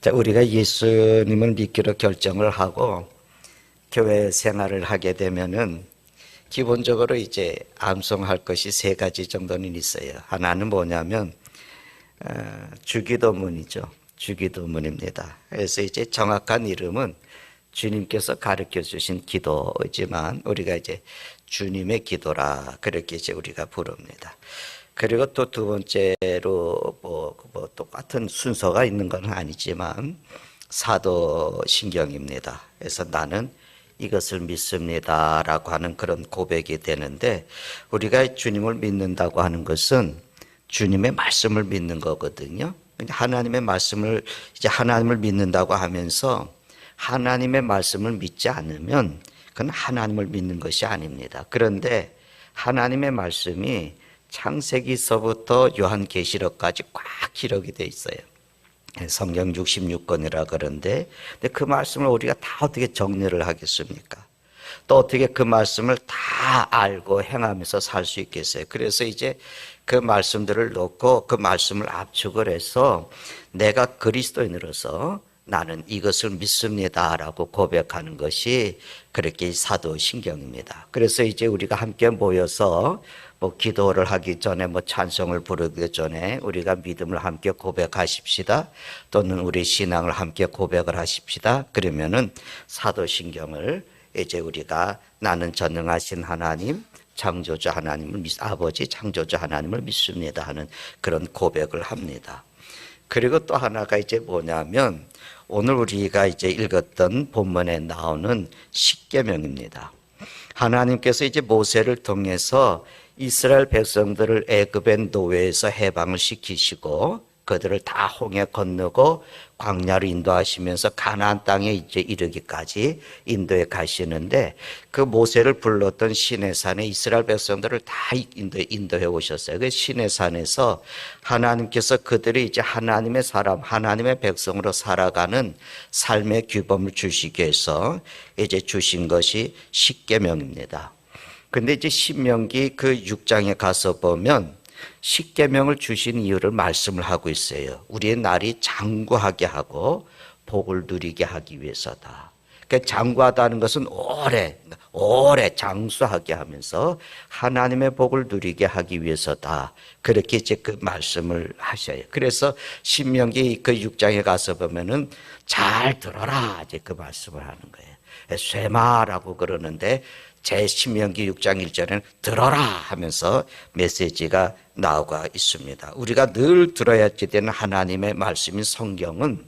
자, 우리가 예수님을 믿기로 결정을 하고 교회 생활을 하게 되면은 기본적으로 이제 암송할 것이 세 가지 정도는 있어요. 하나는 뭐냐면 주기도문이죠. 주기도문입니다. 그래서 이제 정확한 이름은 주님께서 가르쳐 주신 기도이지만 우리가 이제 주님의 기도라 그렇게 이제 우리가 부릅니다. 그리고 또 두 번째로 뭐 똑같은 순서가 있는 건 아니지만 사도신경입니다. 그래서 나는 이것을 믿습니다라고 하는 그런 고백이 되는데, 우리가 주님을 믿는다고 하는 것은 주님의 말씀을 믿는 거거든요. 하나님의 말씀을 이제 하나님을 믿는다고 하면서 하나님의 말씀을 믿지 않으면 그건 하나님을 믿는 것이 아닙니다. 그런데 하나님의 말씀이 창세기서부터 요한계시록까지 꽉 기록이 돼 있어요. 성경 66권이라 그러는데, 근데 그 말씀을 우리가 다 어떻게 정리를 하겠습니까? 또 어떻게 그 말씀을 다 알고 행하면서 살 수 있겠어요? 그래서 이제 그 말씀들을 놓고 그 말씀을 압축을 해서 내가 그리스도인으로서 나는 이것을 믿습니다라고 고백하는 것이 그렇게 사도신경입니다. 그래서 이제 우리가 함께 모여서 뭐 기도를 하기 전에 뭐 찬송을 부르기 전에 우리가 믿음을 함께 고백하십시다, 또는 우리 신앙을 함께 고백을 하십시다. 그러면은 사도신경을 이제 우리가 나는 전능하신 하나님, 창조주 하나님을 아버지 창조주 하나님을 믿습니다 하는 그런 고백을 합니다. 그리고 또 하나가 이제 뭐냐면 오늘 우리가 이제 읽었던 본문에 나오는 십계명입니다. 하나님께서 이제 모세를 통해서 이스라엘 백성들을 애굽의 노예에서 해방을 시키시고 그들을 다 홍해 건너고 광야로 인도하시면서 가나안 땅에 이제 이르기까지 인도에 가시는데, 그 모세를 불렀던 시내산에 이스라엘 백성들을 다 인도해 오셨어요. 그 시내산에서 하나님께서 그들이 이제 하나님의 사람, 하나님의 백성으로 살아가는 삶의 규범을 주시기 위해서 이제 주신 것이 십계명입니다. 근데 이제 신명기 그 6장에 가서 보면 십계명을 주신 이유를 말씀을 하고 있어요. 우리의 날이 장구하게 하고 복을 누리게 하기 위해서다. 그러니까 장구하다는 것은 오래 장수하게 하면서 하나님의 복을 누리게 하기 위해서다. 그렇게 이제 그 말씀을 하셔요. 그래서 신명기 그 6장에 가서 보면은 잘 들어라 이제 그 말씀을 하는 거예요. 쇠마라고 그러는데 제 신명기 6장 1절에는 들어라 하면서 메시지가 나오고 있습니다. 우리가 늘 들어야지 되는 하나님의 말씀인 성경은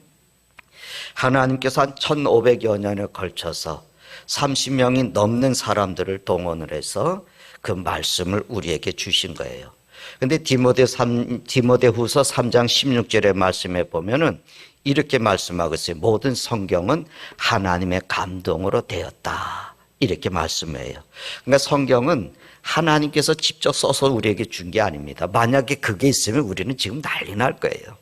하나님께서 한 1500여 년에 걸쳐서 30명이 넘는 사람들을 동원을 해서 그 말씀을 우리에게 주신 거예요. 근데 디모데후서 3장 16절의 말씀에 보면은 이렇게 말씀하고 있어요. 모든 성경은 하나님의 감동으로 되었다. 이렇게 말씀해요. 그러니까 성경은 하나님께서 직접 써서 우리에게 준 게 아닙니다. 만약에 그게 있으면 우리는 지금 난리 날 거예요.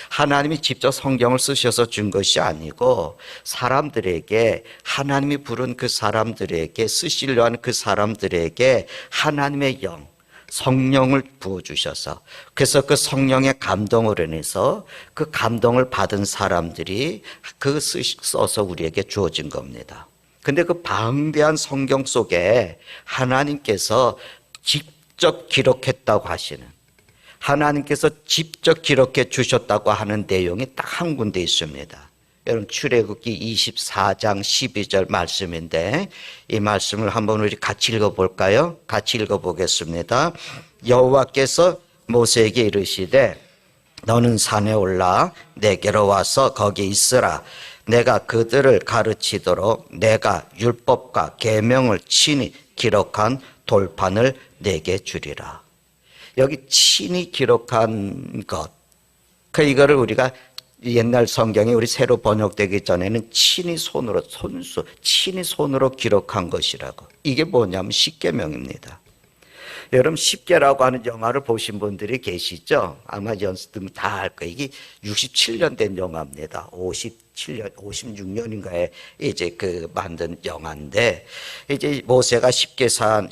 하나님이 직접 성경을 쓰셔서 준 것이 아니고 사람들에게, 하나님이 부른 그 사람들에게, 쓰시려 하는 그 사람들에게 하나님의 영, 성령을 부어주셔서, 그래서 그 성령의 감동으로 인해서 그 감동을 받은 사람들이 그 써서 우리에게 주어진 겁니다. 근데 그 방대한 성경 속에 하나님께서 직접 기록했다고 하시는, 하나님께서 직접 기록해 주셨다고 하는 내용이 딱 한 군데 있습니다. 여러분 출애굽기 24장 12절 말씀인데 이 말씀을 한번 우리 같이 읽어볼까요? 같이 읽어보겠습니다. 여호와께서 모세에게 이르시되 너는 산에 올라 내게로 와서 거기 있으라. 내가 그들을 가르치도록 내가 율법과 계명을 친히 기록한 돌판을 내게 주리라. 여기 친히 기록한 것, 이거를 우리가 옛날 성경이 우리 새로 번역되기 전에는 친히 손으로 기록한 것이라고. 이게 뭐냐면 십계명입니다. 여러분 십계라고 하는 영화를 보신 분들이 계시죠? 아마 연습 다 알 거예요. 이게 67년 된 영화입니다. 56년인가에 이제 그 만든 영화인데, 이제 모세가 시내산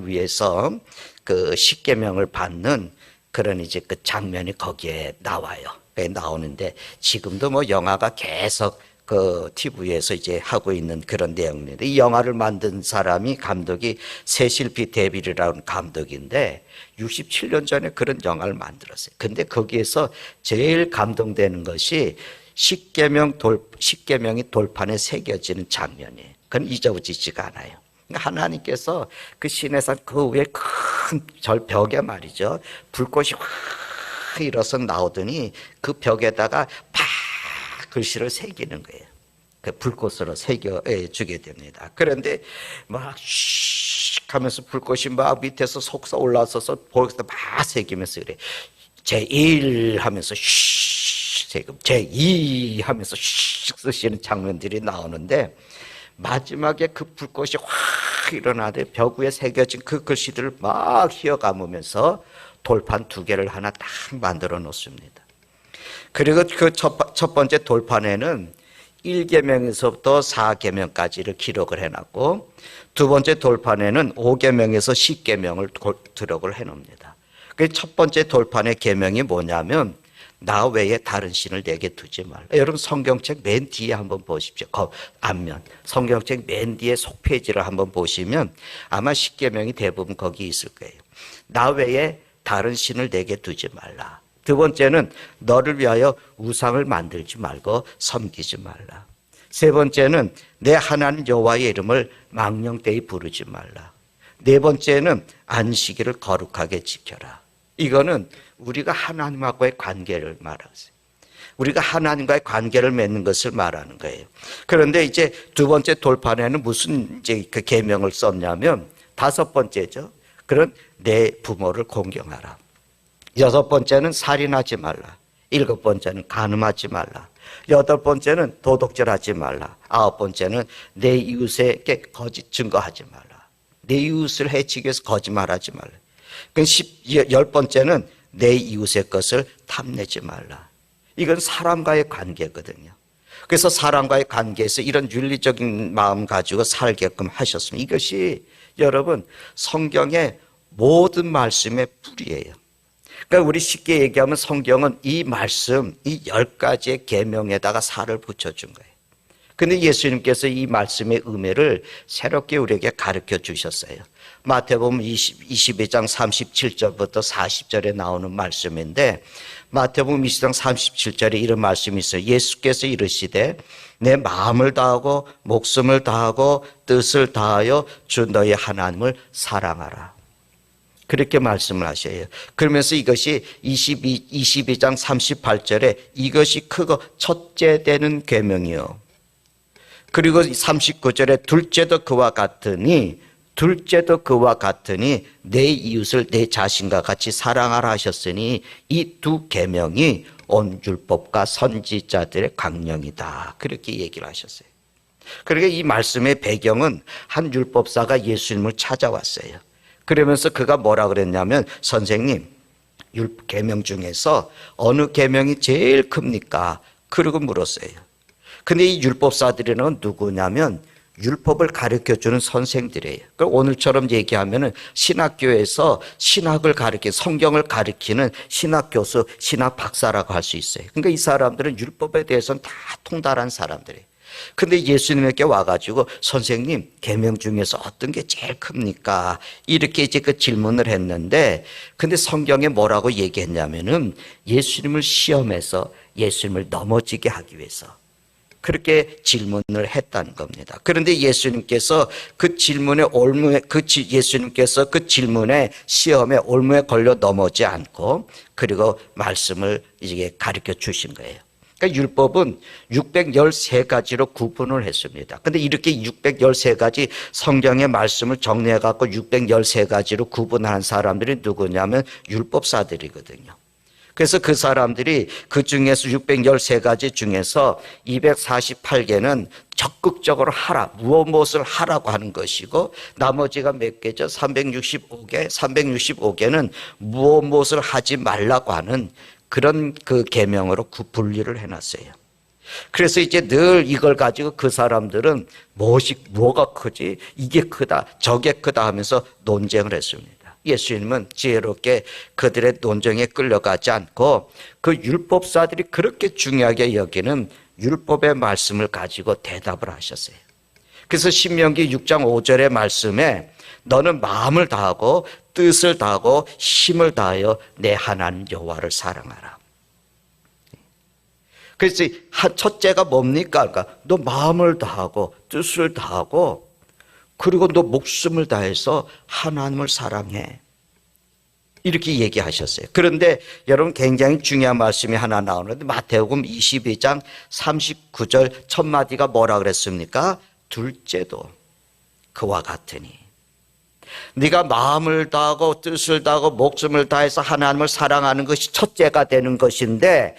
위에서 그 십계명을 받는 그런 이제 그 장면이 거기에 나와요. 나오는데 지금도 뭐 영화가 계속 그 TV에서 이제 하고 있는 그런 내용인데 이 영화를 만든 사람이 감독이 세실 B 데빌이라는 감독인데 67년 전에 그런 영화를 만들었어요. 근데 거기에서 제일 감동되는 것이 십계명이 돌판에 새겨지는 장면이에요. 그건 잊어지지가 않아요. 하나님께서 그 시내산 그 위에 큰 절 벽에 말이죠. 불꽃이 확 일어서 나오더니 그 벽에다가 팍 글씨를 새기는 거예요. 그 불꽃으로 새겨 주게 됩니다. 그런데 막 슉 하면서 불꽃이 막 밑에서 속서 올라서서 거기서 막 새기면서 그래. 제1 하면서 슉 새기고 제2 하면서 슉 쓰시는 장면들이 나오는데 마지막에 그 불꽃이 확 일어나되 벽 위에 새겨진 그 글씨들을 막 휘어감으면서 돌판 2개를 하나 딱 만들어 놓습니다. 그리고 그 첫 번째 돌판에는 1계명에서부터 4계명까지를 기록을 해놨고 두 번째 돌판에는 5계명에서 10계명을 기록을 해놓습니다. 그 첫 번째 돌판의 계명이 뭐냐면 나 외에 다른 신을 내게 두지 말라. 여러분 성경책 맨 뒤에 한번 보십시오. 앞면 성경책 맨 뒤에 속페이지를 한번 보시면 아마 10계명이 대부분 거기 있을 거예요. 나 외에 다른 신을 내게 두지 말라. 두 번째는 너를 위하여 우상을 만들지 말고 섬기지 말라. 세 번째는 내 하나님 여호와의 이름을 망령되이 부르지 말라. 네 번째는 안식일을 거룩하게 지켜라. 이거는 우리가 하나님과의 관계를 말하세요. 우리가 하나님과의 관계를 맺는 것을 말하는 거예요. 그런데 이제 두 번째 돌판에는 무슨 이제 그 계명을 썼냐면 다섯 번째죠. 그런 내 부모를 공경하라. 여섯 번째는 살인하지 말라. 일곱 번째는 간음하지 말라. 여덟 번째는 도둑질하지 말라. 아홉 번째는 내 이웃에게 거짓 증거하지 말라. 내 이웃을 해치기 위해서 거짓말하지 말라. 열 번째는 내 이웃의 것을 탐내지 말라. 이건 사람과의 관계거든요. 그래서 사람과의 관계에서 이런 윤리적인 마음 가지고 살게끔 하셨습니다. 이것이 여러분 성경의 모든 말씀의 뿌리예요. 그러니까 우리 쉽게 얘기하면 성경은 이 말씀, 이 10가지의 계명에다가 살을 붙여준 거예요. 근데 예수님께서 이 말씀의 의미를 새롭게 우리에게 가르쳐 주셨어요. 마태복음 22장 37절부터 40절에 나오는 말씀인데 마태복음 22장 37절에 이런 말씀이 있어요. 예수께서 이르시되 내 마음을 다하고 목숨을 다하고 뜻을 다하여 주 너희 하나님을 사랑하라. 그렇게 말씀을 하셔요. 그러면서 이것이 22장 38절에 이것이 크고 첫째 되는 계명이요. 그리고 39절에 둘째도 그와 같으니 내 이웃을 내 자신과 같이 사랑하라 하셨으니 이 두 계명이 온 율법과 선지자들의 강령이다. 그렇게 얘기를 하셨어요. 그러니까 이 말씀의 배경은 한 율법사가 예수님을 찾아왔어요. 그러면서 그가 뭐라 그랬냐면 선생님 계명 중에서 어느 계명이 제일 큽니까? 그러고 물었어요. 근데 이 율법사들은 누구냐면 율법을 가르쳐주는 선생들이에요. 오늘처럼 얘기하면은 신학교에서 신학을 성경을 가르치는 신학교수, 신학박사라고 할 수 있어요. 그러니까 이 사람들은 율법에 대해서는 다 통달한 사람들이에요. 근데 예수님에게 와가지고 선생님 계명 중에서 어떤 게 제일 큽니까? 이렇게 이제 그 질문을 했는데 근데 성경에 뭐라고 얘기했냐면은 예수님을 시험해서 예수님을 넘어지게 하기 위해서 그렇게 질문을 했다는 겁니다. 그런데 예수님께서 그 질문에 예수님께서 그 질문에 시험에 올무에 걸려 넘어지 않고 그리고 말씀을 이제 가르쳐 주신 거예요. 그러니까 율법은 613가지로 구분을 했습니다. 근데 이렇게 613가지 성경의 말씀을 정리해 갖고 613가지로 구분한 사람들이 누구냐면 율법사들이거든요. 그래서 그 사람들이 그 중에서 613가지 중에서 248개는 적극적으로 하라, 무엇을 하라고 하는 것이고 나머지가 몇 개죠? 365개는 무엇을 하지 말라고 하는 그런 그 계명으로 분리를 해놨어요. 그래서 이제 늘 이걸 가지고 그 사람들은 뭐가 크지? 이게 크다, 저게 크다 하면서 논쟁을 했습니다. 예수님은 지혜롭게 그들의 논쟁에 끌려가지 않고 그 율법사들이 그렇게 중요하게 여기는 율법의 말씀을 가지고 대답을 하셨어요. 그래서 신명기 6장 5절의 말씀에 너는 마음을 다하고 뜻을 다하고 힘을 다하여 내 하나님 여호와를 사랑하라. 그래서 첫째가 뭡니까? 그러니까 너 마음을 다하고 뜻을 다하고 그리고 너 목숨을 다해서 하나님을 사랑해. 이렇게 얘기하셨어요. 그런데 여러분 굉장히 중요한 말씀이 하나 나오는데 마태복음 22장 39절 첫 마디가 뭐라 그랬습니까? 둘째도 그와 같으니. 네가 마음을 다하고 뜻을 다하고 목숨을 다해서 하나님을 사랑하는 것이 첫째가 되는 것인데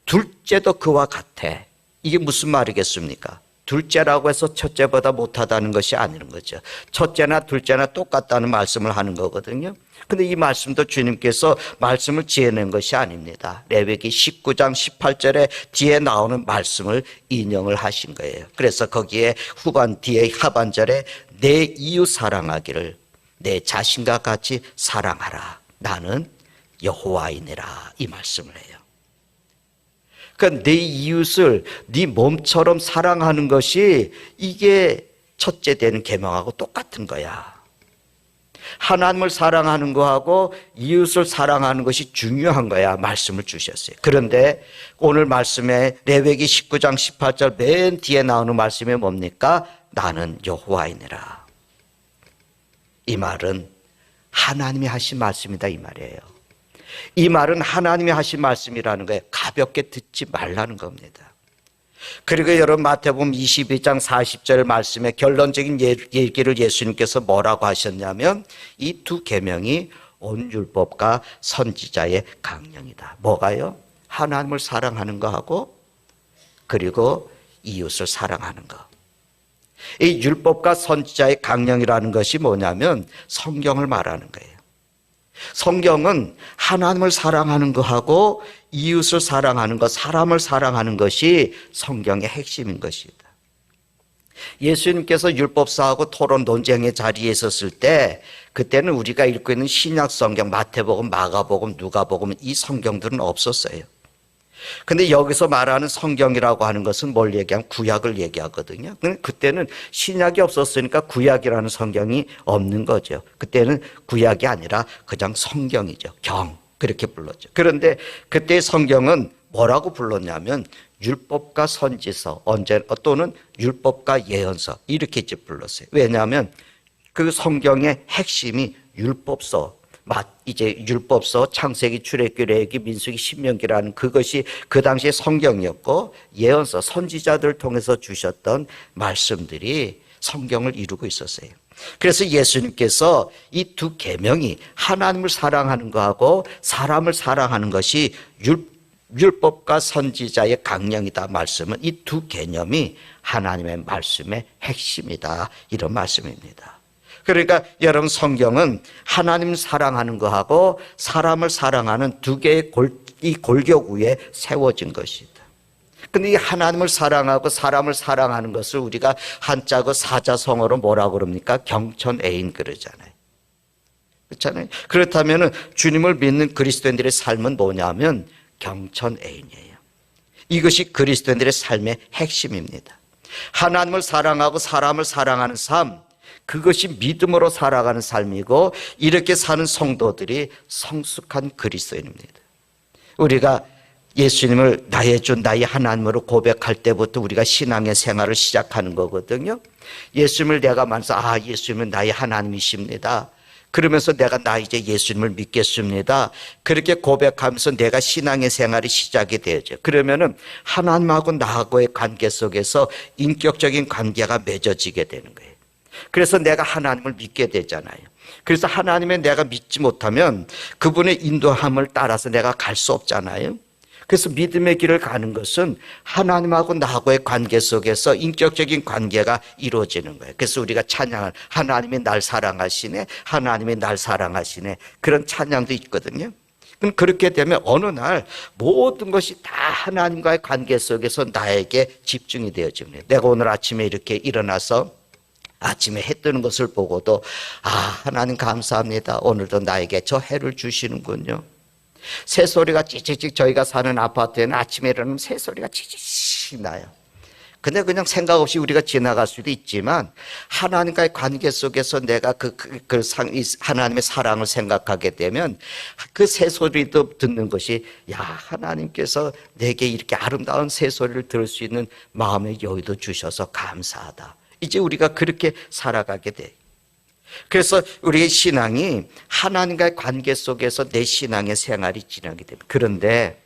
둘째도 그와 같아. 이게 무슨 말이겠습니까? 둘째라고 해서 첫째보다 못하다는 것이 아닌 거죠. 첫째나 둘째나 똑같다는 말씀을 하는 거거든요. 근데 이 말씀도 주님께서 말씀을 지어낸 것이 아닙니다. 레위기 19장 18절에 뒤에 나오는 말씀을 인용을 하신 거예요. 그래서 거기에 후반 뒤에 하반절에 내 이웃 사랑하기를 내 자신과 같이 사랑하라. 나는 여호와이니라. 이 말씀을 해요. 그러니까 내 이웃을 네 몸처럼 사랑하는 것이 이게 첫째 되는 계명하고 똑같은 거야. 하나님을 사랑하는 거하고 이웃을 사랑하는 것이 중요한 거야. 말씀을 주셨어요. 그런데 오늘 말씀에 레위기 19장 18절 맨 뒤에 나오는 말씀이 뭡니까? 나는 여호와이니라. 이 말은 하나님이 하신 말씀이다 이 말이에요. 이 말은 하나님이 하신 말씀이라는 거예요. 가볍게 듣지 말라는 겁니다. 그리고 여러분 마태복음 22장 40절 말씀에 결론적인 얘기를 예수님께서 뭐라고 하셨냐면 이 두 계명이 온 율법과 선지자의 강령이다. 뭐가요? 하나님을 사랑하는 거하고 그리고 이웃을 사랑하는 거. 이 율법과 선지자의 강령이라는 것이 뭐냐면 성경을 말하는 거예요. 성경은 하나님을 사랑하는 것하고 이웃을 사랑하는 것, 사람을 사랑하는 것이 성경의 핵심인 것이다. 예수님께서 율법사하고 토론 논쟁의 자리에 있었을 때 그때는 우리가 읽고 있는 신약 성경, 마태복음, 마가복음, 누가복음 이 성경들은 없었어요. 근데 여기서 말하는 성경이라고 하는 것은 뭘 얘기하면 구약을 얘기하거든요. 근데 그때는 신약이 없었으니까 구약이라는 성경이 없는 거죠. 그때는 구약이 아니라 그냥 성경이죠. 경. 그렇게 불렀죠. 그런데 그때 성경은 뭐라고 불렀냐면 율법과 선지서 또는 율법과 예언서 이렇게 이제 불렀어요. 왜냐하면 그 성경의 핵심이 율법서, 이제 율법서, 창세기, 출애굽기, 레위기, 민수기, 신명기라는 그것이 그 당시에 성경이었고 예언서, 선지자들을 통해서 주셨던 말씀들이 성경을 이루고 있었어요. 그래서 예수님께서 이 두 계명이 하나님을 사랑하는 것하고 사람을 사랑하는 것이 율법과 선지자의 강령이다 말씀은 이 두 개념이 하나님의 말씀의 핵심이다 이런 말씀입니다. 그러니까 여러분 성경은 하나님 사랑하는 것하고 사람을 사랑하는 두 개의 이 골격 위에 세워진 것이다. 근데 이 하나님을 사랑하고 사람을 사랑하는 것을 우리가 한자고 사자성어로 뭐라고 그럽니까? 경천애인 그러잖아요. 그렇잖아요. 그렇다면 주님을 믿는 그리스도인들의 삶은 뭐냐면 경천애인이에요. 이것이 그리스도인들의 삶의 핵심입니다. 하나님을 사랑하고 사람을 사랑하는 삶, 그것이 믿음으로 살아가는 삶이고 이렇게 사는 성도들이 성숙한 그리스도인입니다. 우리가 예수님을 나의 주 나의 하나님으로 고백할 때부터 우리가 신앙의 생활을 시작하는 거거든요. 예수님을 내가 만나서 예수님은 나의 하나님이십니다. 그러면서 내가 나 이제 예수님을 믿겠습니다. 그렇게 고백하면서 내가 신앙의 생활이 시작이 되죠. 그러면은 하나님하고 나하고의 관계 속에서 인격적인 관계가 맺어지게 되는 거예요. 그래서 내가 하나님을 믿게 되잖아요. 그래서 하나님의 내가 믿지 못하면 그분의 인도함을 따라서 내가 갈 수 없잖아요. 그래서 믿음의 길을 가는 것은 하나님하고 나하고의 관계 속에서 인격적인 관계가 이루어지는 거예요. 그래서 우리가 찬양을 하나님이 날 사랑하시네, 하나님이 날 사랑하시네 그런 찬양도 있거든요. 그럼 그렇게 되면 어느 날 모든 것이 다 하나님과의 관계 속에서 나에게 집중이 되어집니다. 내가 오늘 아침에 이렇게 일어나서 아침에 해 뜨는 것을 보고도 하나님 감사합니다. 오늘도 나에게 저 해를 주시는군요. 새소리가 찌찌찌 저희가 사는 아파트에는 아침에 일어나면 새소리가 찌찌찌 나요. 근데 그냥 생각 없이 우리가 지나갈 수도 있지만 하나님과의 관계 속에서 내가 하나님의 사랑을 생각하게 되면 그 새소리도 듣는 것이 하나님께서 내게 이렇게 아름다운 새소리를 들을 수 있는 마음의 여유도 주셔서 감사하다. 이제 우리가 그렇게 살아가게 돼. 그래서 우리의 신앙이 하나님과의 관계 속에서 내 신앙의 생활이 진행이 됩니다. 그런데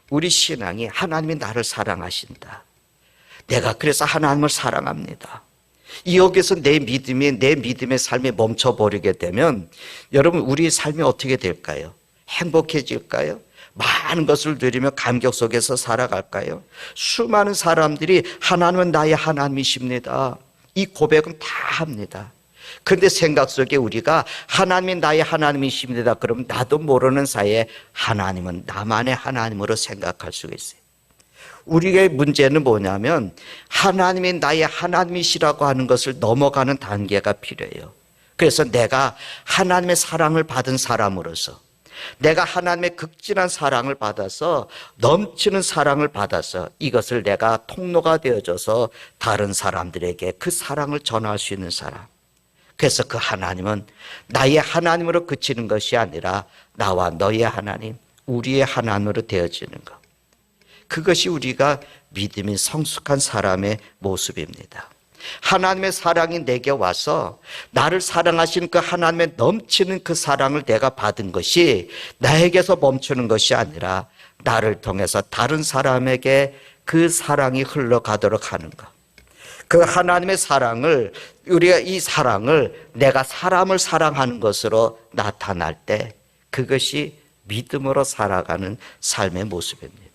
우리 신앙이 하나님이 나를 사랑하신다. 내가 그래서 하나님을 사랑합니다. 여기서 내 믿음의 삶이 멈춰버리게 되면 여러분 우리의 삶이 어떻게 될까요? 행복해질까요? 많은 것을 누리며 감격 속에서 살아갈까요? 수많은 사람들이 하나님은 나의 하나님이십니다. 이 고백은 다 합니다. 그런데 생각 속에 우리가 하나님이 나의 하나님이십니다. 그럼 나도 모르는 사이에 하나님은 나만의 하나님으로 생각할 수가 있어요. 우리의 문제는 뭐냐면 하나님이 나의 하나님이시라고 하는 것을 넘어가는 단계가 필요해요. 그래서 내가 하나님의 사랑을 받은 사람으로서 내가 하나님의 극진한 사랑을 받아서 넘치는 사랑을 받아서 이것을 내가 통로가 되어줘서 다른 사람들에게 그 사랑을 전할 수 있는 사람. 그래서 그 하나님은 나의 하나님으로 그치는 것이 아니라 나와 너의 하나님, 우리의 하나님으로 되어지는 것. 그것이 우리가 믿음이 성숙한 사람의 모습입니다. 하나님의 사랑이 내게 와서 나를 사랑하시는 그 하나님의 넘치는 그 사랑을 내가 받은 것이 나에게서 멈추는 것이 아니라 나를 통해서 다른 사람에게 그 사랑이 흘러가도록 하는 것. 그 하나님의 사랑을 우리가 이 사랑을 내가 사람을 사랑하는 것으로 나타날 때 그것이 믿음으로 살아가는 삶의 모습입니다.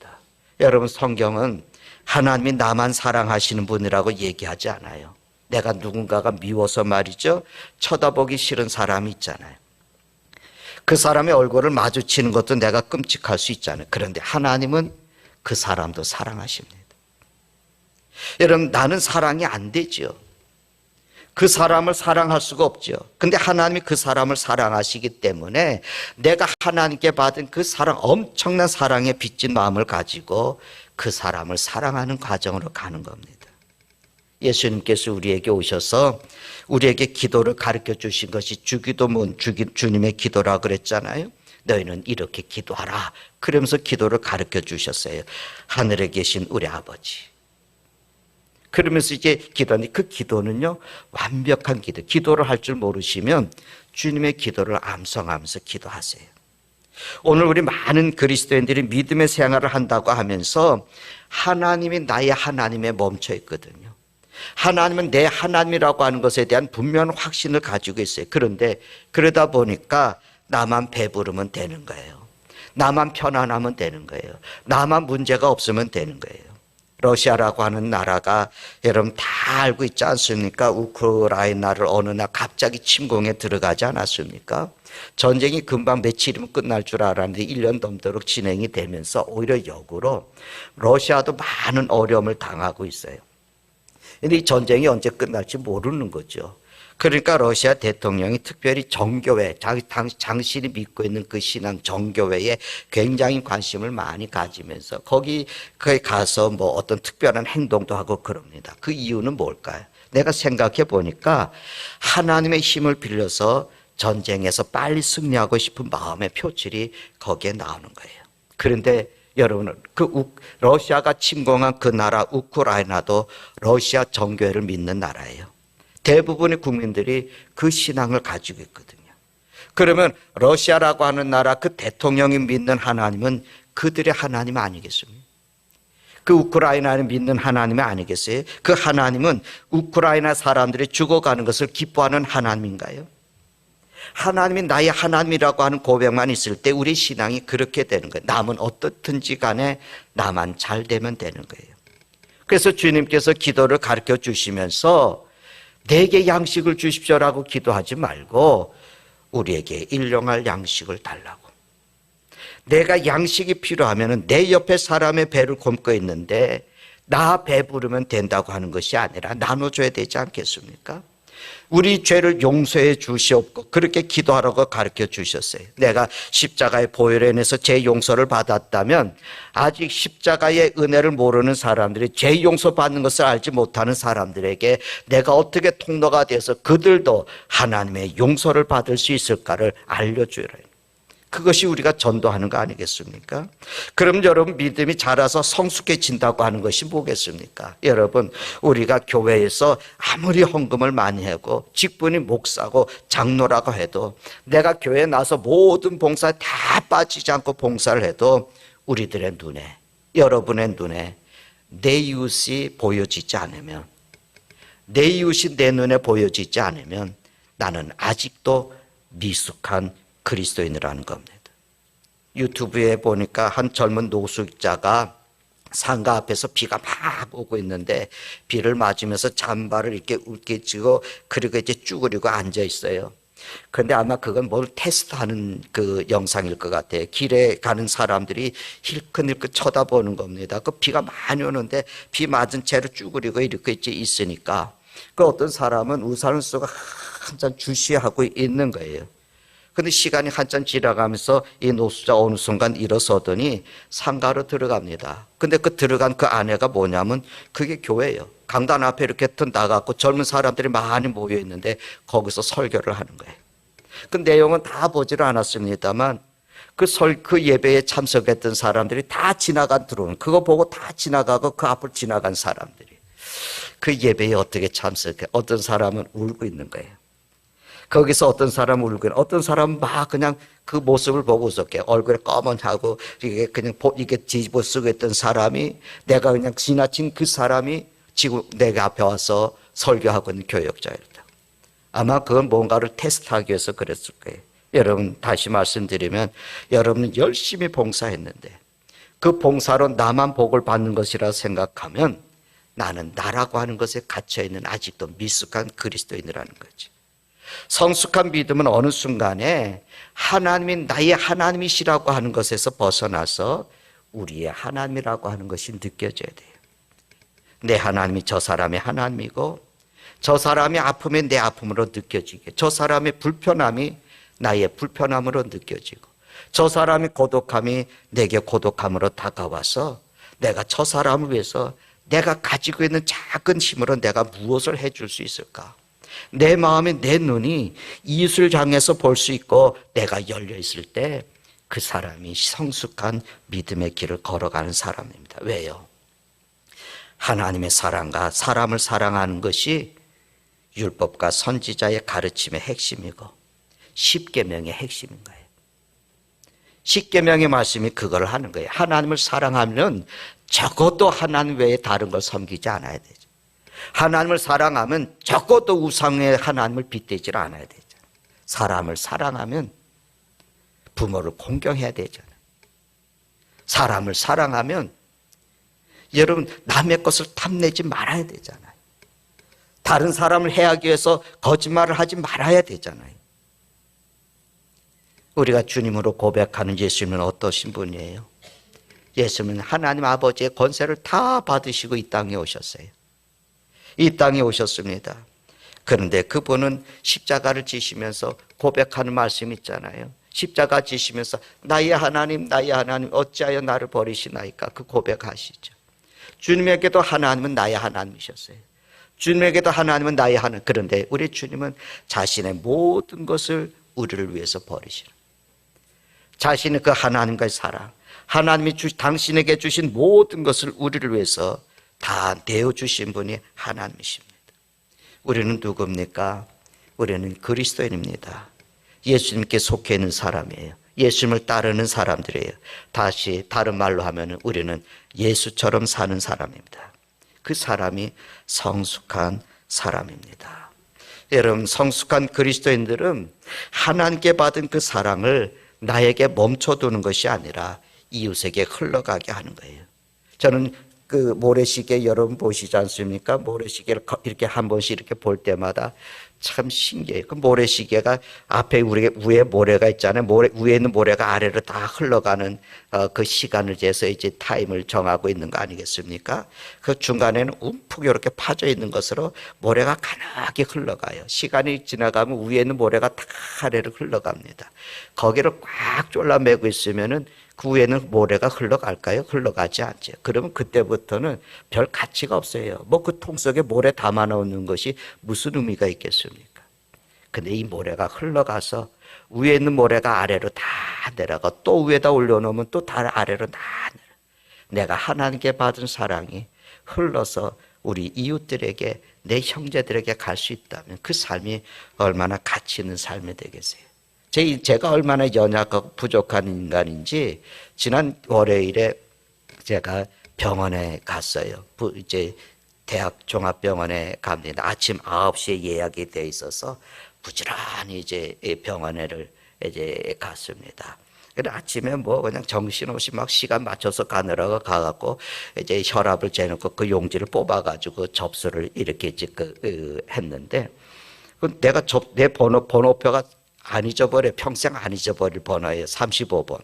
여러분 성경은 하나님이 나만 사랑하시는 분이라고 얘기하지 않아요. 내가 누군가가 미워서 말이죠. 쳐다보기 싫은 사람이 있잖아요. 그 사람의 얼굴을 마주치는 것도 내가 끔찍할 수 있잖아요. 그런데 하나님은 그 사람도 사랑하십니다. 여러분 나는 사랑이 안 되죠. 그 사람을 사랑할 수가 없죠. 근데 하나님이 그 사람을 사랑하시기 때문에 내가 하나님께 받은 그 사랑, 엄청난 사랑에 빚진 마음을 가지고 그 사람을 사랑하는 과정으로 가는 겁니다. 예수님께서 우리에게 오셔서 우리에게 기도를 가르쳐 주신 것이 주기도문, 주님의 기도라 그랬잖아요. 너희는 이렇게 기도하라. 그러면서 기도를 가르쳐 주셨어요. 하늘에 계신 우리 아버지. 그러면서 이제 기도하는데 그 기도는요 완벽한 기도. 기도를 할 줄 모르시면 주님의 기도를 암송하면서 기도하세요. 오늘 우리 많은 그리스도인들이 믿음의 생활을 한다고 하면서 하나님이 나의 하나님에 멈춰 있거든요. 하나님은 내 하나님이라고 하는 것에 대한 분명한 확신을 가지고 있어요. 그런데 그러다 보니까 나만 배부르면 되는 거예요. 나만 편안하면 되는 거예요. 나만 문제가 없으면 되는 거예요. 러시아라고 하는 나라가 여러분 다 알고 있지 않습니까? 우크라이나를 어느 날 갑자기 침공에 들어가지 않았습니까? 전쟁이 금방 며칠이면 끝날 줄 알았는데 1년 넘도록 진행이 되면서 오히려 역으로 러시아도 많은 어려움을 당하고 있어요. 근데 이 전쟁이 언제 끝날지 모르는 거죠. 그러니까 러시아 대통령이 특별히 정교회, 당신이 믿고 있는 그 신앙 정교회에 굉장히 관심을 많이 가지면서 거기에 가서 뭐 어떤 특별한 행동도 하고 그럽니다. 그 이유는 뭘까요? 내가 생각해 보니까 하나님의 힘을 빌려서 전쟁에서 빨리 승리하고 싶은 마음의 표출이 거기에 나오는 거예요. 그런데 여러분은 러시아가 침공한 그 나라 우크라이나도 러시아 정교회를 믿는 나라예요. 대부분의 국민들이 그 신앙을 가지고 있거든요. 그러면 러시아라고 하는 나라 그 대통령이 믿는 하나님은 그들의 하나님 아니겠습니까? 그 우크라이나를 믿는 하나님이 아니겠어요? 그 하나님은 우크라이나 사람들이 죽어가는 것을 기뻐하는 하나님인가요? 하나님이 나의 하나님이라고 하는 고백만 있을 때 우리 신앙이 그렇게 되는 거예요. 남은 어떻든지 간에 나만 잘 되면 되는 거예요. 그래서 주님께서 기도를 가르쳐 주시면서 내게 양식을 주십시오라고 기도하지 말고 우리에게 일용할 양식을 달라고. 내가 양식이 필요하면 내 옆에 사람의 배를 굶고 있는데 나 배부르면 된다고 하는 것이 아니라 나눠줘야 되지 않겠습니까? 우리 죄를 용서해 주시옵고 그렇게 기도하라고 가르쳐 주셨어요. 내가 십자가의 보혈에 인해서 죄 용서를 받았다면 아직 십자가의 은혜를 모르는 사람들이 죄 용서 받는 것을 알지 못하는 사람들에게 내가 어떻게 통로가 돼서 그들도 하나님의 용서를 받을 수 있을까를 알려주라. 그것이 우리가 전도하는 거 아니겠습니까? 그럼 여러분 믿음이 자라서 성숙해진다고 하는 것이 뭐겠습니까? 여러분 우리가 교회에서 아무리 헌금을 많이 하고 직분이 목사고 장로라고 해도 내가 교회에 나서 모든 봉사에 다 빠지지 않고 봉사를 해도 우리들의 눈에 여러분의 눈에 내 이웃이 보여지지 않으면 내 이웃이 내 눈에 보여지지 않으면 나는 아직도 미숙한 그리스도인이라는 겁니다. 유튜브에 보니까 한 젊은 노숙자가 상가 앞에서 비가 막 오고 있는데 비를 맞으면서 잠바를 이렇게 울기치고 그리고 이제 쭈그리고 앉아 있어요. 그런데 아마 그건 뭘 테스트하는 그 영상일 것 같아요. 길에 가는 사람들이 힐끗힐끗 쳐다보는 겁니다. 그 비가 많이 오는데 비 맞은 채로 쭈그리고 이렇게 있으니까 그 어떤 사람은 우산을 쓰고 한참 주시하고 있는 거예요. 근데 시간이 한참 지나가면서 이 노숙자 어느 순간 일어서더니 상가로 들어갑니다. 근데 그 들어간 그 안에가 뭐냐면 그게 교회예요. 강단 앞에 이렇게 나가고 젊은 사람들이 많이 모여 있는데 거기서 설교를 하는 거예요. 그 내용은 다 보지를 않았습니다만 그 예배에 참석했던 사람들이 다 들어오는 그거 보고 다 지나가고 그 앞을 지나간 사람들이 그 예배에 어떻게 참석해? 어떤 사람은 울고 있는 거예요. 거기서 어떤 사람은 울고 있는, 어떤 사람은 막 그냥 그 모습을 보고 웃었게 얼굴에 검은하고 이게 그냥 이게 뒤집어 쓰고 있던 사람이 내가 그냥 지나친 그 사람이 지금 내가 앞에 와서 설교하고 있는 교역자였다. 아마 그건 뭔가를 테스트하기 위해서 그랬을 거예요. 여러분 다시 말씀드리면 여러분은 열심히 봉사했는데 그 봉사로 나만 복을 받는 것이라 생각하면 나는 나라고 하는 것에 갇혀있는 아직도 미숙한 그리스도인이라는 거지. 성숙한 믿음은 어느 순간에 하나님이 나의 하나님이시라고 하는 것에서 벗어나서 우리의 하나님이라고 하는 것이 느껴져야 돼요. 내 하나님이 저 사람의 하나님이고 저 사람이 아픔이 내 아픔으로 느껴지게, 저 사람의 불편함이 나의 불편함으로 느껴지고 저 사람의 고독함이 내게 고독함으로 다가와서 내가 저 사람을 위해서 내가 가지고 있는 작은 힘으로 내가 무엇을 해줄 수 있을까? 내 마음에 내 눈이 이웃을 향해서 볼 수 있고 내가 열려 있을 때 그 사람이 성숙한 믿음의 길을 걸어가는 사람입니다. 왜요? 하나님의 사랑과 사람을 사랑하는 것이 율법과 선지자의 가르침의 핵심이고 십계명의 핵심인 거예요. 십계명의 말씀이 그걸 하는 거예요. 하나님을 사랑하면 적어도 하나님 외에 다른 걸 섬기지 않아야 되죠. 하나님을 사랑하면 적어도 우상의 하나님을 빗대지 않아야 되잖아요. 사람을 사랑하면 부모를 공경해야 되잖아요. 사람을 사랑하면 여러분 남의 것을 탐내지 말아야 되잖아요. 다른 사람을 해하기 위해서 거짓말을 하지 말아야 되잖아요. 우리가 주님으로 고백하는 예수님은 어떠신 분이에요? 예수님은 하나님 아버지의 권세를 다 받으시고 이 땅에 오셨어요. 이 땅에 오셨습니다. 그런데 그분은 십자가를 지시면서 고백하는 말씀 있잖아요. 십자가 지시면서 나의 하나님 어찌하여 나를 버리시나이까, 그 고백하시죠. 주님에게도 하나님은 나의 하나님이셨어요. 주님에게도 하나님은 나의 하나님. 그런데 우리 주님은 자신의 모든 것을 우리를 위해서 버리시는, 자신의 그 하나님과의 사랑, 하나님이 당신에게 주신 모든 것을 우리를 위해서 다 내어주신 분이 하나님이십니다. 우리는 누굽니까? 우리는 그리스도인입니다. 예수님께 속해 있는 사람이에요. 예수님을 따르는 사람들이에요. 다시 다른 말로 하면 우리는 예수처럼 사는 사람입니다. 그 사람이 성숙한 사람입니다. 여러분, 성숙한 그리스도인들은 하나님께 받은 그 사랑을 나에게 멈춰두는 것이 아니라 이웃에게 흘러가게 하는 거예요. 저는 그 모래시계 여러분 보시지 않습니까? 모래시계를 이렇게 한 번씩 이렇게 볼 때마다 참 신기해요. 그 모래시계가 앞에 우리 위에 모래가 있잖아요. 위에 있는 모래가 아래로 다 흘러가는 그 시간을 재서 이제 타임을 정하고 있는 거 아니겠습니까? 그 중간에는 움푹 이렇게 파져 있는 것으로 모래가 가나게 흘러가요. 시간이 지나가면 위에 있는 모래가 다 아래로 흘러갑니다. 거기를 꽉 졸라매고 있으면은 그 위에는 모래가 흘러갈까요? 흘러가지 않죠. 그러면 그때부터는 별 가치가 없어요. 뭐 그 통 속에 모래 담아 놓는 것이 무슨 의미가 있겠습니까? 근데 이 모래가 흘러가서 위에 있는 모래가 아래로 다 내려가 또 위에다 올려놓으면 또 다 아래로 다 내려가. 내가 하나님께 받은 사랑이 흘러서 우리 이웃들에게 내 형제들에게 갈 수 있다면 그 삶이 얼마나 가치 있는 삶이 되겠어요. 제가 얼마나 연약하고 부족한 인간인지 지난 월요일에 제가 병원에 갔어요. 이제 대학 종합병원에 갑니다. 아침 9시에 예약이 돼 있어서 부지런히 이제 병원에를 이제 갔습니다. 근데 아침에 뭐 그냥 정신없이 막 시간 맞춰서 가느라고 가갖고 이제 혈압을 재놓고 그 용지를 뽑아가지고 접수를 이렇게 이제 했는데 내가 내 번호표가 안 잊어버려. 평생 안 잊어버릴 번호예요. 35번.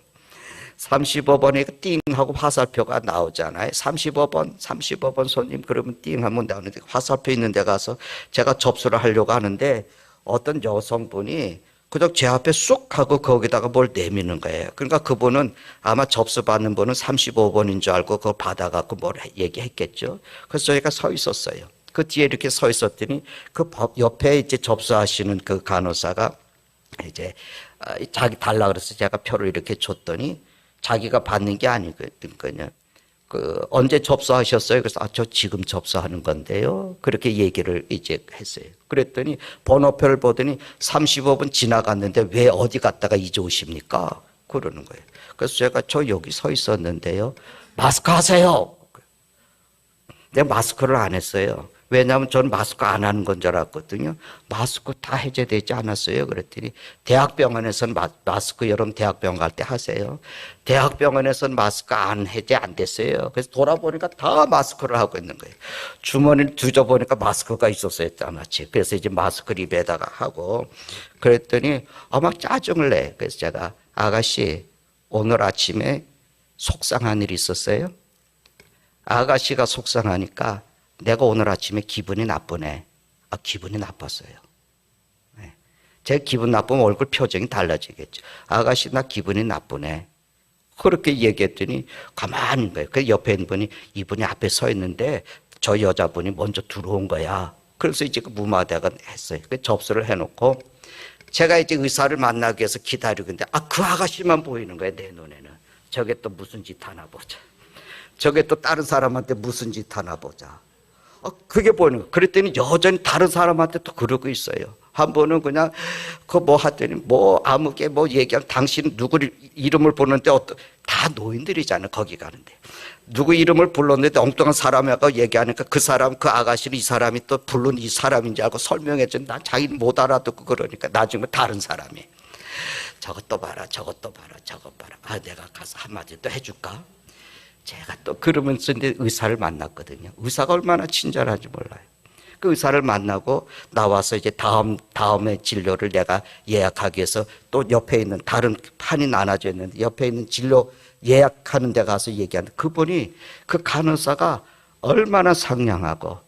35번에 띵 하고 화살표가 나오잖아요. 35번 손님 그러면 띵 하면 나오는데 화살표 있는 데 가서 제가 접수를 하려고 하는데 어떤 여성분이 그냥 제 앞에 쑥 하고 거기다가 뭘 내미는 거예요. 그러니까 그분은 아마 접수 받는 분은 35번인 줄 알고 그걸 받아갖고 뭘 얘기했겠죠. 그래서 저희가 서 있었어요. 그 뒤에 이렇게 서 있었더니 그 옆에 이제 접수하시는 그 간호사가 이제 자기 달라 그래서 제가 표를 이렇게 줬더니 자기가 받는 게 아니거든요. 언제 접수하셨어요? 그래서 저 지금 접수하는 건데요. 그렇게 얘기를 이제 했어요. 그랬더니 번호표를 보더니 35분 지나갔는데 왜 어디 갔다가 이제 오십니까? 그러는 거예요. 그래서 제가 저 여기 서 있었는데요. 마스크 하세요. 내가 마스크를 안 했어요. 왜냐하면 저는 마스크 안 하는 건 줄 알았거든요. 마스크 다 해제되지 않았어요. 그랬더니 대학병원에서는 마스크 여러분 대학병원 갈 때 하세요. 대학병원에서는 마스크 해제 안 됐어요. 그래서 돌아보니까 다 마스크를 하고 있는 거예요. 주머니를 뒤져보니까 마스크가 있었어요. 마치. 그래서 이제 마스크를 입에다가 하고 그랬더니 막 짜증을 내. 그래서 제가 아가씨 오늘 아침에 속상한 일이 있었어요. 아가씨가 속상하니까 내가 오늘 아침에 기분이 나쁘네. 기분이 나빴어요. 네. 제 기분 나쁘면 얼굴 표정이 달라지겠죠. 아가씨 나 기분이 나쁘네. 그렇게 얘기했더니 가만히 있는 거예요. 그 옆에 있는 분이 이분이 앞에 서 있는데 저 여자분이 먼저 들어온 거야. 그래서 이제 그 무마대가 했어요. 그 접수를 해놓고 제가 이제 의사를 만나기 위해서 기다리고 있는데 그 아가씨만 보이는 거예요. 내 눈에는. 저게 또 무슨 짓 하나 보자. 저게 또 다른 사람한테 무슨 짓 하나 보자. 그게 보이는 거예요. 그랬더니 여전히 다른 사람한테 또 그러고 있어요. 한 번은 그냥 하더니 아무게 얘기하면 당신 누구 이름을 보는데 다 노인들이잖아요. 거기 가는데. 누구 이름을 불렀는데 엉뚱한 사람하고 얘기하니까 그 아가씨는 이 사람이 또 부른 이 사람인지 알고 설명해줬는데 난 자기는 못 알아듣고 그러니까 나중에 다른 사람이 저것도 봐라 저것도 봐라 저것 봐라. 내가 가서 한마디 또 해줄까? 제가 또 그러면서 이제 의사를 만났거든요. 의사가 얼마나 친절한지 몰라요. 그 의사를 만나고 나와서 이제 다음에 진료를 내가 예약하기 위해서 또 옆에 있는 다른 판이 나눠져 있는데 옆에 있는 진료 예약하는 데 가서 얘기하는데 그분이 그 간호사가 얼마나 상냥하고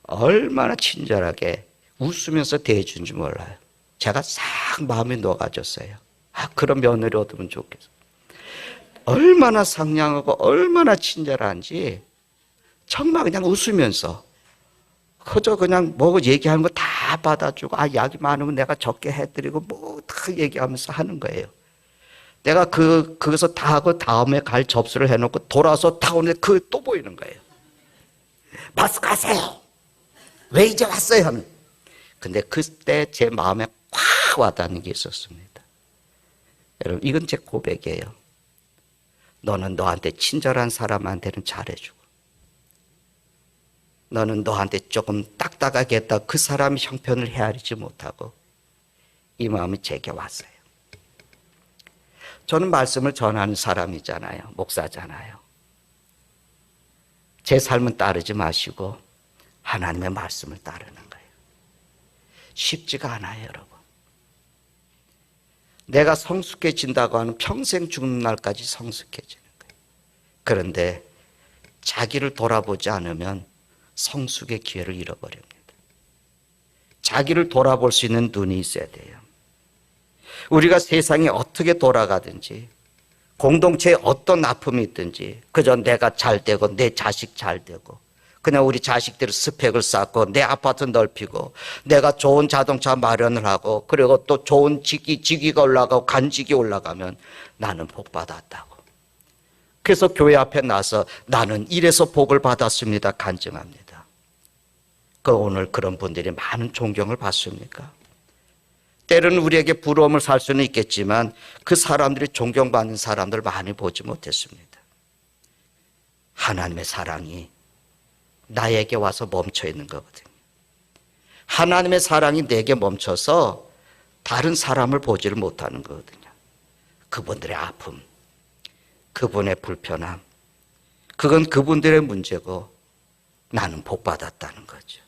얼마나 친절하게 웃으면서 대해준지 몰라요. 제가 싹 마음이 녹아졌어요. 그런 며느리 얻으면 좋겠어. 얼마나 상냥하고 얼마나 친절한지 정말 그냥 웃으면서 그저 그냥 얘기하는 거 다 받아주고 약이 많으면 내가 적게 해드리고 다 얘기하면서 하는 거예요. 내가 그것을 다 하고 다음에 갈 접수를 해놓고 돌아서 다 오는데 또 보이는 거예요. 마스크 하세요. 왜 이제 왔어요? 하면. 근데 그때 제 마음에 확 와닿는 게 있었습니다. 여러분 이건 제 고백이에요. 너는 너한테 친절한 사람한테는 잘해주고 너는 너한테 조금 딱딱하게 했다 그 사람의 형편을 헤아리지 못하고 이 마음이 제게 왔어요. 저는 말씀을 전하는 사람이잖아요. 목사잖아요. 제 삶은 따르지 마시고 하나님의 말씀을 따르는 거예요. 쉽지가 않아요, 여러분. 내가 성숙해진다고 하는 평생 죽는 날까지 성숙해지는 거예요. 그런데 자기를 돌아보지 않으면 성숙의 기회를 잃어버립니다. 자기를 돌아볼 수 있는 눈이 있어야 돼요. 우리가 세상이 어떻게 돌아가든지, 공동체에 어떤 아픔이 있든지, 그저 내가 잘 되고 내 자식 잘 되고, 그냥 우리 자식들 스펙을 쌓고 내 아파트 넓히고 내가 좋은 자동차 마련을 하고 그리고 또 좋은 직위가 올라가고 간직이 올라가면 나는 복 받았다고. 그래서 교회 앞에 나서 나는 이래서 복을 받았습니다 간증합니다. 오늘 그런 분들이 많은 존경을 받습니까? 때로는 우리에게 부러움을 살 수는 있겠지만 그 사람들이 존경받는 사람들 많이 보지 못했습니다. 하나님의 사랑이 나에게 와서 멈춰 있는 거거든요. 하나님의 사랑이 내게 멈춰서 다른 사람을 보지를 못하는 거거든요. 그분들의 아픔, 그분의 불편함, 그건 그분들의 문제고 나는 복받았다는 거죠.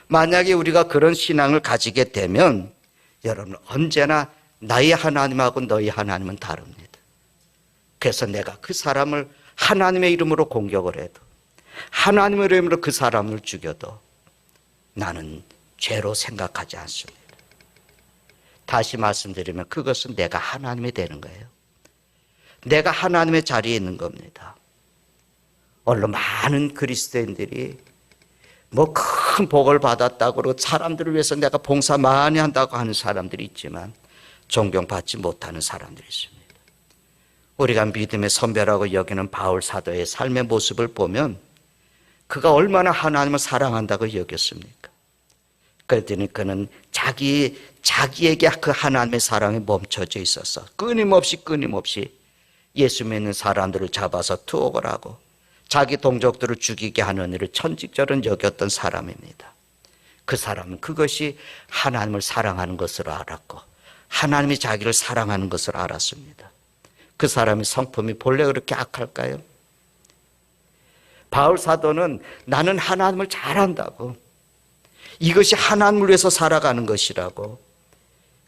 만약에 우리가 그런 신앙을 가지게 되면 여러분 언제나 나의 하나님하고 너의 하나님은 다릅니다. 그래서 내가 그 사람을 하나님의 이름으로 공격을 해도 하나님의 이름으로 그 사람을 죽여도 나는 죄로 생각하지 않습니다. 다시 말씀드리면 그것은 내가 하나님이 되는 거예요. 내가 하나님의 자리에 있는 겁니다. 오늘 많은 그리스도인들이 뭐 큰 복을 받았다고 그러고 사람들을 위해서 내가 봉사 많이 한다고 하는 사람들이 있지만 존경받지 못하는 사람들이 있습니다. 우리가 믿음의 선배라고 여기는 바울 사도의 삶의 모습을 보면 그가 얼마나 하나님을 사랑한다고 여겼습니까? 그랬더니 그는 자기에게 그 하나님의 사랑에 멈춰져 있어서 끊임없이 예수 믿는 사람들을 잡아서 투옥을 하고 자기 동족들을 죽이게 하는 일을 천직절은 여겼던 사람입니다. 그 사람은 그것이 하나님을 사랑하는 것으로 알았고 하나님이 자기를 사랑하는 것을 알았습니다. 그 사람의 성품이 본래 그렇게 악할까요? 바울 사도는 나는 하나님을 잘 안다고, 이것이 하나님을 위해서 살아가는 것이라고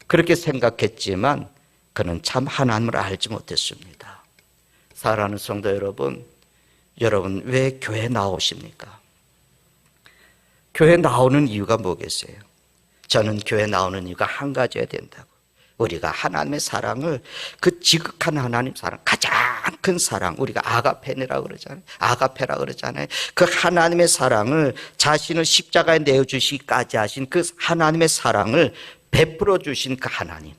그렇게 생각했지만 그는 참 하나님을 알지 못했습니다. 사랑하는 성도 여러분 왜 교회 나오십니까? 교회 나오는 이유가 뭐겠어요? 저는 교회 나오는 이유가 한 가지여야 된다고. 우리가 하나님의 사랑을, 그 지극한 하나님 사랑, 가장 큰 사랑, 우리가 아가페라고 그러잖아요. 그 하나님의 사랑을 자신을 십자가에 내어주시기까지 하신 그 하나님의 사랑을 베풀어 주신 그 하나님,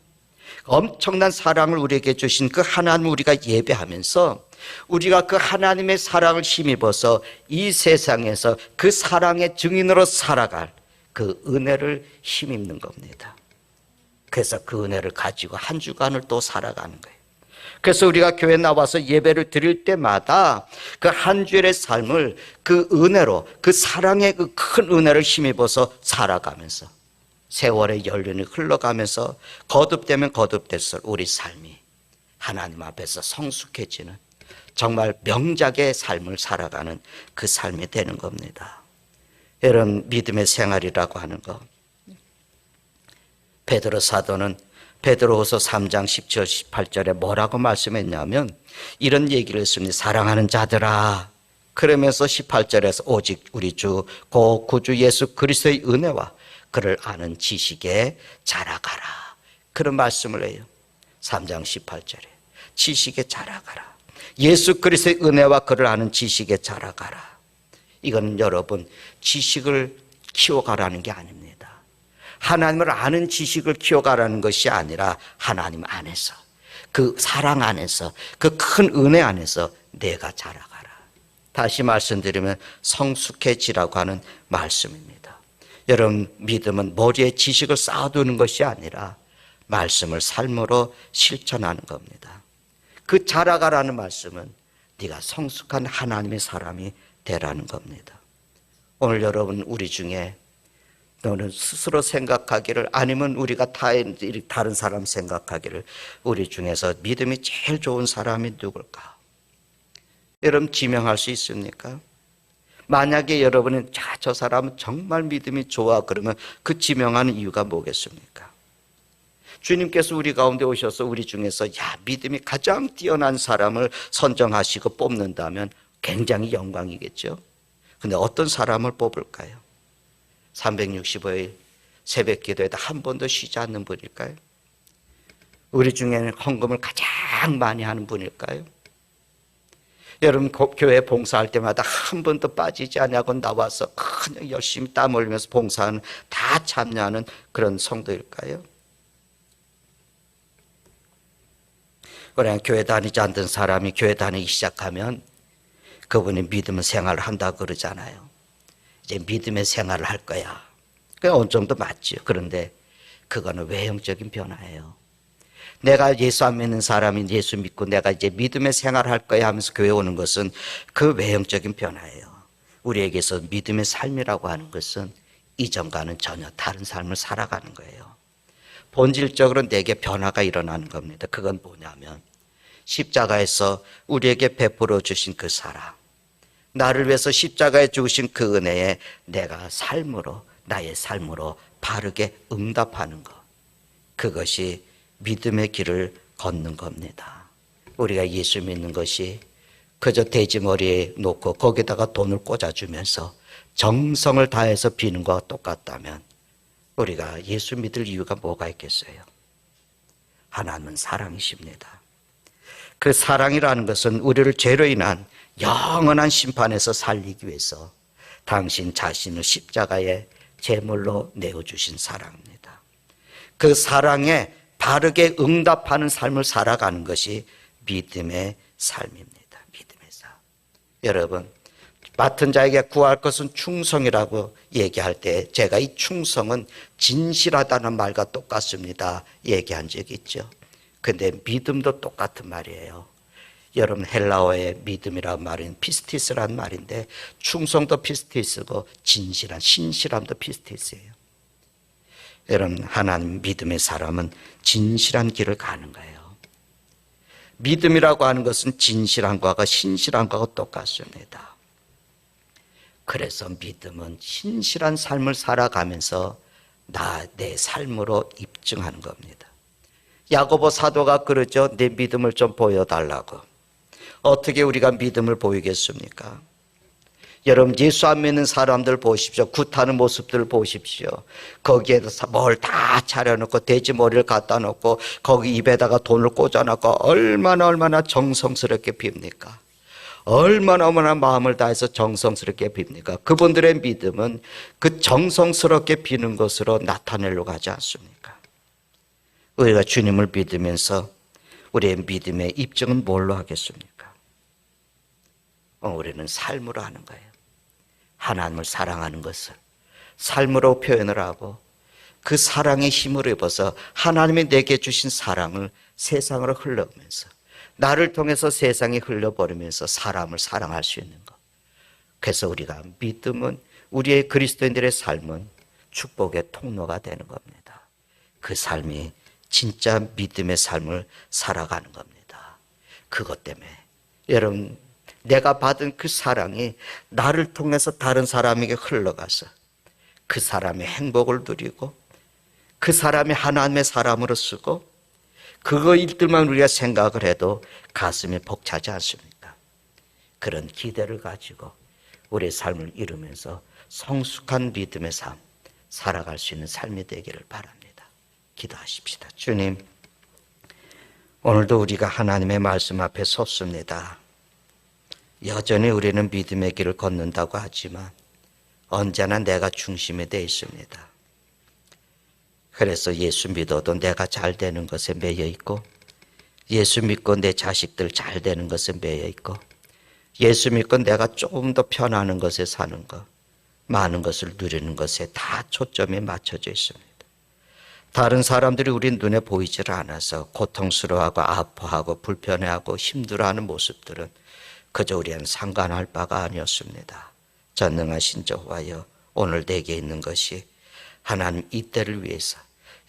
엄청난 사랑을 우리에게 주신 그 하나님을 우리가 예배하면서 우리가 그 하나님의 사랑을 힘입어서 이 세상에서 그 사랑의 증인으로 살아갈 그 은혜를 힘입는 겁니다. 그래서 그 은혜를 가지고 한 주간을 또 살아가는 거예요. 그래서 우리가 교회 나와서 예배를 드릴 때마다 그 한 주일의 삶을 그 은혜로, 그 사랑의 그 큰 은혜를 힘입어서 살아가면서 세월의 연륜이 흘러가면서 거듭되면 거듭될수록 우리 삶이 하나님 앞에서 성숙해지는 정말 명작의 삶을 살아가는 그 삶이 되는 겁니다. 이런 믿음의 생활이라고 하는 것, 베드로 사도는 베드로후서 3장 17, 18절에 뭐라고 말씀했냐면 이런 얘기를 했습니다. 사랑하는 자들아, 그러면서 18절에서 오직 우리 주 고 구주 예수 그리스도의 은혜와 그를 아는 지식에 자라가라, 그런 말씀을 해요. 3장 18절에 지식에 자라가라, 예수 그리스도의 은혜와 그를 아는 지식에 자라가라. 이건 여러분 지식을 키워가라는 게 아닙니다. 하나님을 아는 지식을 키워가라는 것이 아니라 하나님 안에서, 그 사랑 안에서, 그 큰 은혜 안에서 내가 자라가라. 다시 말씀드리면 성숙해지라고 하는 말씀입니다. 여러분 믿음은 머리에 지식을 쌓아두는 것이 아니라 말씀을 삶으로 실천하는 겁니다. 그 자라가라는 말씀은 네가 성숙한 하나님의 사람이 되라는 겁니다. 오늘 여러분 우리 중에 너는 스스로 생각하기를, 아니면 우리가 다른 사람 생각하기를 우리 중에서 믿음이 제일 좋은 사람이 누굴까? 여러분 지명할 수 있습니까? 만약에 여러분은 저 사람은 정말 믿음이 좋아 그러면 그 지명하는 이유가 뭐겠습니까? 주님께서 우리 가운데 오셔서 우리 중에서 믿음이 가장 뛰어난 사람을 선정하시고 뽑는다면 굉장히 영광이겠죠. 근데 어떤 사람을 뽑을까요? 365일 새벽 기도에도 한 번도 쉬지 않는 분일까요? 우리 중에는 헌금을 가장 많이 하는 분일까요? 여러분 교회 봉사할 때마다 한 번도 빠지지 않냐고 나와서 그냥 열심히 땀 흘리면서 봉사하는, 다 참여하는 그런 성도일까요? 그냥 교회 다니지 않던 사람이 교회 다니기 시작하면 그분이 믿음의 생활을 한다고 그러잖아요. 이제 믿음의 생활을 할 거야. 그 어느 정도 맞죠. 그런데 그거는 외형적인 변화예요. 내가 예수 안 믿는 사람이 예수 믿고 내가 이제 믿음의 생활을 할 거야 하면서 교회 오는 것은 그 외형적인 변화예요. 우리에게서 믿음의 삶이라고 하는 것은 이전과는 전혀 다른 삶을 살아가는 거예요. 본질적으로 내게 변화가 일어나는 겁니다. 그건 뭐냐면 십자가에서 우리에게 베풀어 주신 그 사랑, 나를 위해서 십자가에 죽으신 그 은혜에 내가 삶으로, 나의 삶으로 바르게 응답하는 것, 그것이 믿음의 길을 걷는 겁니다. 우리가 예수 믿는 것이 그저 돼지머리에 놓고 거기다가 돈을 꽂아주면서 정성을 다해서 비는 것과 똑같다면 우리가 예수 믿을 이유가 뭐가 있겠어요? 하나님은 사랑이십니다. 그 사랑이라는 것은 우리를 죄로 인한 영원한 심판에서 살리기 위해서 당신 자신을 십자가에 제물로 내어주신 사랑입니다. 그 사랑에 바르게 응답하는 삶을 살아가는 것이 믿음의 삶입니다. 믿음의 삶. 여러분, 맡은 자에게 구할 것은 충성이라고 얘기할 때 제가 이 충성은 진실하다는 말과 똑같습니다 얘기한 적이 있죠. 근데 믿음도 똑같은 말이에요. 여러분, 헬라어의 믿음이라는 말은 피스티스라는 말인데 충성도 피스티스고 진실한, 신실함도 피스티스예요. 여러분, 하나님 믿음의 사람은 진실한 길을 가는 거예요. 믿음이라고 하는 것은 진실한 것과 신실한 것과 똑같습니다. 그래서 믿음은 신실한 삶을 살아가면서 내 삶으로 입증하는 겁니다. 야고보 사도가 그러죠. 내 믿음을 좀 보여달라고. 어떻게 우리가 믿음을 보이겠습니까? 여러분, 예수 안 믿는 사람들 보십시오. 굿하는 모습들 보십시오. 거기에서 뭘 다 차려놓고 돼지 머리를 갖다 놓고 거기 입에다가 돈을 꽂아놓고 얼마나 정성스럽게 빕니까? 얼마나 마음을 다해서 정성스럽게 빕니까? 그분들의 믿음은 그 정성스럽게 비는 것으로 나타내려고 하지 않습니까? 우리가 주님을 믿으면서 우리의 믿음의 입증은 뭘로 하겠습니까? 우리는 삶으로 하는 거예요. 하나님을 사랑하는 것을 삶으로 표현을 하고 그 사랑의 힘을 입어서 하나님이 내게 주신 사랑을 세상으로 흘러오면서 나를 통해서 세상에 흘려버리면서 사람을 사랑할 수 있는 것. 그래서 우리가 믿음은 우리의 그리스도인들의 삶은 축복의 통로가 되는 겁니다. 그 삶이 진짜 믿음의 삶을 살아가는 겁니다. 그것 때문에 여러분, 내가 받은 그 사랑이 나를 통해서 다른 사람에게 흘러가서 그 사람의 행복을 누리고 그 사람이 하나님의 사람으로 쓰고 그거 일들만 우리가 생각을 해도 가슴이 벅차지 않습니까? 그런 기대를 가지고 우리의 삶을 이루면서 성숙한 믿음의 삶 살아갈 수 있는 삶이 되기를 바랍니다. 기도하십시다. 주님, 오늘도 우리가 하나님의 말씀 앞에 섰습니다. 여전히 우리는 믿음의 길을 걷는다고 하지만 언제나 내가 중심이 되어 있습니다. 그래서 예수 믿어도 내가 잘 되는 것에 매여 있고, 예수 믿고 내 자식들 잘 되는 것에 매여 있고, 예수 믿고 내가 조금 더 편하는 것에 사는 것, 많은 것을 누리는 것에 다 초점이 맞춰져 있습니다. 다른 사람들이 우리 눈에 보이질 않아서 고통스러워하고 아파하고 불편해하고 힘들어하는 모습들은 그저 우리는 상관할 바가 아니었습니다. 전능하신 여호와여, 오늘 내게 있는 것이 하나님 이때를 위해서,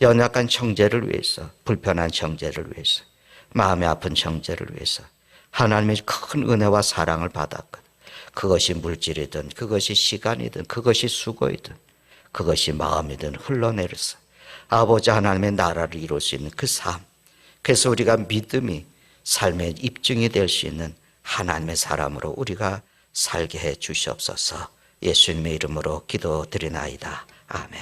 연약한 형제를 위해서, 불편한 형제를 위해서, 마음이 아픈 형제를 위해서 하나님의 큰 은혜와 사랑을 받았거든. 그것이 물질이든 그것이 시간이든 그것이 수고이든 그것이 마음이든 흘러내려서 아버지 하나님의 나라를 이룰 수 있는 그 삶. 그래서 우리가 믿음이 삶의 입증이 될 수 있는 하나님의 사람으로 우리가 살게 해 주시옵소서. 예수님의 이름으로 기도드리나이다. 아멘.